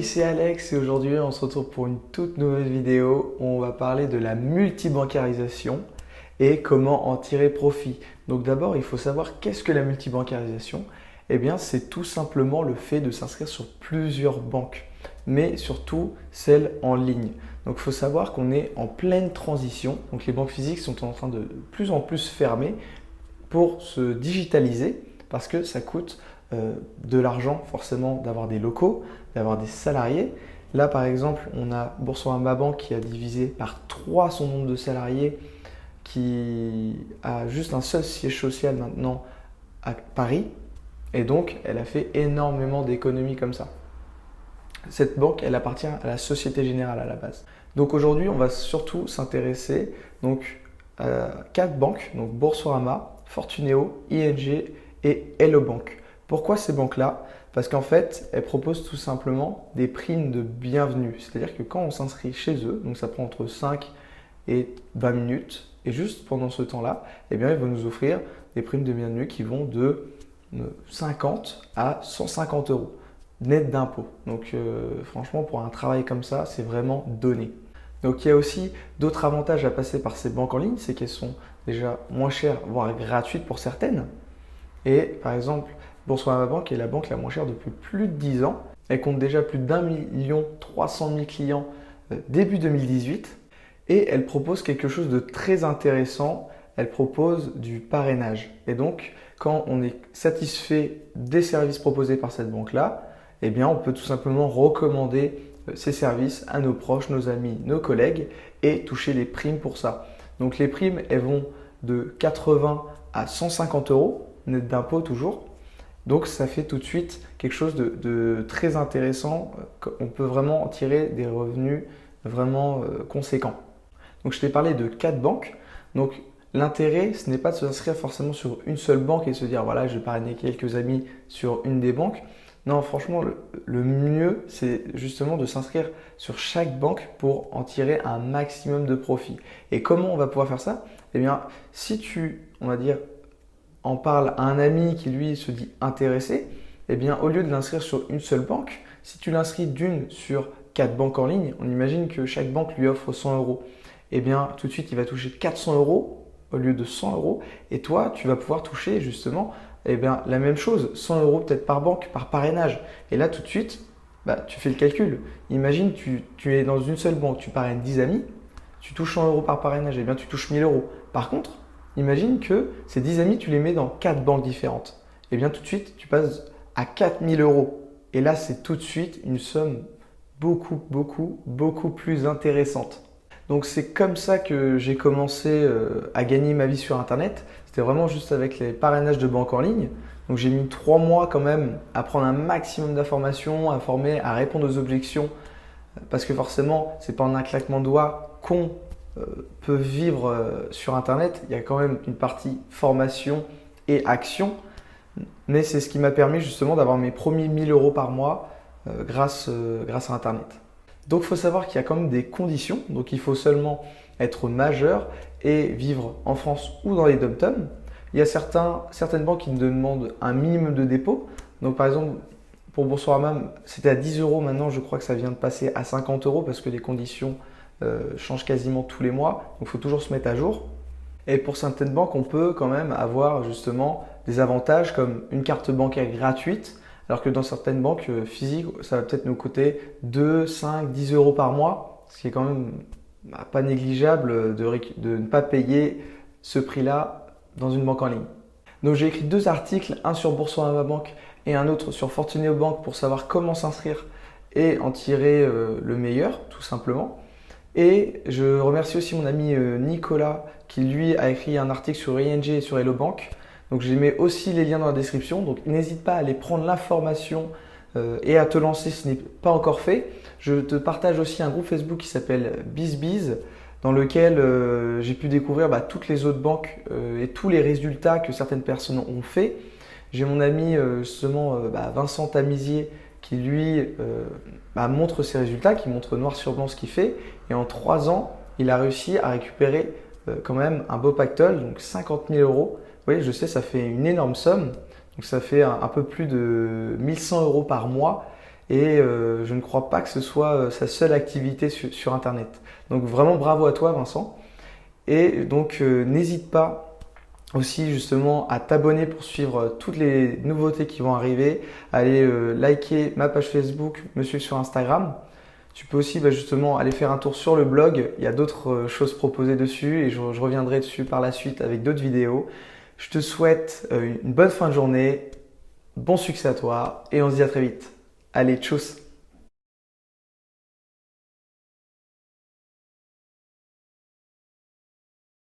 c'est Alex et aujourd'hui on se retrouve pour une toute nouvelle vidéo où on va parler de la multibancarisation et comment en tirer profit. Donc d'abord, il faut savoir qu'est-ce que la multibancarisation? Eh bien, c'est tout simplement le fait de s'inscrire sur plusieurs banques, mais surtout celles en ligne. Donc il faut savoir qu'on est en pleine transition. Donc les banques physiques sont en train de plus en plus fermer pour se digitaliser parce que ça coûte de l'argent forcément d'avoir des locaux, d'avoir des salariés. Là par exemple, on a Boursorama Banque qui a divisé par 3 son nombre de salariés, qui a juste un seul siège social maintenant à Paris, et donc elle a fait énormément d'économies comme ça. Cette banque, elle appartient à la Société Générale à la base. Donc aujourd'hui, on va surtout s'intéresser donc à 4 banques, donc Boursorama, Fortuneo, ING et Hello Bank. Pourquoi ces banques-là? Parce qu'en fait, elles proposent tout simplement des primes de bienvenue. C'est-à-dire que quand on s'inscrit chez eux, donc ça prend entre 5 et 20 minutes, et juste pendant ce temps-là, eh bien, ils vont nous offrir des primes de bienvenue qui vont de 50 à 150 euros net d'impôts. Donc franchement, pour un travail comme ça, c'est vraiment donné. Donc il y a aussi d'autres avantages à passer par ces banques en ligne, c'est qu'elles sont déjà moins chères, voire gratuites pour certaines. Et par exemple, Boursorama Banque est la banque la moins chère depuis plus de 10 ans. Elle compte déjà plus d'1,3 million clients début 2018. Et elle propose quelque chose de très intéressant. Elle propose du parrainage. Et donc, quand on est satisfait des services proposés par cette banque-là, eh bien, on peut tout simplement recommander ces services à nos proches, nos amis, nos collègues et toucher les primes pour ça. Donc, les primes, elles vont de 80 à 150 euros, net d'impôt toujours. Donc, ça fait tout de suite quelque chose de très intéressant. On peut vraiment en tirer des revenus vraiment conséquents. Donc, je t'ai parlé de 4 banques. Donc, l'intérêt, ce n'est pas de s'inscrire forcément sur une seule banque et se dire, voilà, je vais parrainer quelques amis sur une des banques. Non, franchement, le mieux, c'est justement de s'inscrire sur chaque banque pour en tirer un maximum de profit. Et comment on va pouvoir faire ça? Eh bien, si tu, on va dire, en parle à un ami qui lui se dit intéressé, eh bien, au lieu de l'inscrire sur une seule banque, si tu l'inscris d'une sur 4 banques en ligne, on imagine que chaque banque lui offre 100 euros. Eh bien, tout de suite, il va toucher 400 euros au lieu de 100 euros. Et toi, tu vas pouvoir toucher justement la même chose, 100 euros peut-être par banque, par parrainage. Et là, tout de suite, tu fais le calcul. Imagine, tu es dans une seule banque, tu parraines 10 amis, tu touches 100 euros par parrainage, eh bien, tu touches 1000 euros. Par contre, imagine que ces 10 amis, tu les mets dans 4 banques différentes. Eh bien, tout de suite, tu passes à 4000 euros. Et là, c'est tout de suite une somme beaucoup plus intéressante. Donc c'est comme ça que j'ai commencé à gagner ma vie sur Internet. C'était vraiment juste avec les parrainages de banque en ligne. Donc j'ai mis 3 mois quand même à prendre un maximum d'informations, à former, à répondre aux objections. Parce que forcément, c'est pas en un claquement de doigts qu'on peut vivre sur Internet. Il y a quand même une partie formation et action. Mais c'est ce qui m'a permis justement d'avoir mes premiers 1000 euros par mois grâce à Internet. Donc il faut savoir qu'il y a quand même des conditions. Donc il faut seulement être majeur et vivre en France ou dans les dom-toms. Il y a certaines banques qui nous demandent un minimum de dépôt. Donc par exemple, pour Boursorama, c'était à 10 euros. Maintenant, je crois que ça vient de passer à 50 euros parce que les conditions changent quasiment tous les mois. Donc il faut toujours se mettre à jour. Et pour certaines banques, on peut quand même avoir justement des avantages comme une carte bancaire gratuite. Alors que dans certaines banques physiques, ça va peut-être nous coûter 2, 5, 10 euros par mois, ce qui est quand même pas négligeable de ne pas payer ce prix-là dans une banque en ligne. Donc j'ai écrit 2 articles, un sur Boursorama Banque et un autre sur Fortuneo Bank pour savoir comment s'inscrire et en tirer le meilleur, tout simplement. Et je remercie aussi mon ami Nicolas qui lui a écrit un article sur ING et sur Hello Bank. Donc je mets aussi les liens dans la description, donc n'hésite pas à aller prendre l'information et à te lancer si ce n'est pas encore fait. Je te partage aussi un groupe Facebook qui s'appelle BizBiz dans lequel j'ai pu découvrir toutes les autres banques et tous les résultats que certaines personnes ont fait. J'ai mon ami justement Vincent Tamizier qui lui montre ses résultats, qui montre noir sur blanc ce qu'il fait. Et en 3 ans, il a réussi à récupérer quand même un beau pactole, donc 50 000 euros. Vous voyez, je sais, ça fait une énorme somme. Donc ça fait un peu plus de 1100 euros par mois. et je ne crois pas que ce soit sa seule activité sur Internet. Donc vraiment bravo à toi Vincent. Et donc n'hésite pas aussi justement à t'abonner pour suivre toutes les nouveautés qui vont arriver, à aller liker ma page Facebook, me suivre sur Instagram. Tu peux aussi justement aller faire un tour sur le blog, il y a d'autres choses proposées dessus et je reviendrai dessus par la suite avec d'autres vidéos. Je te souhaite une bonne fin de journée, bon succès à toi et on se dit à très vite. Allez, tchuss!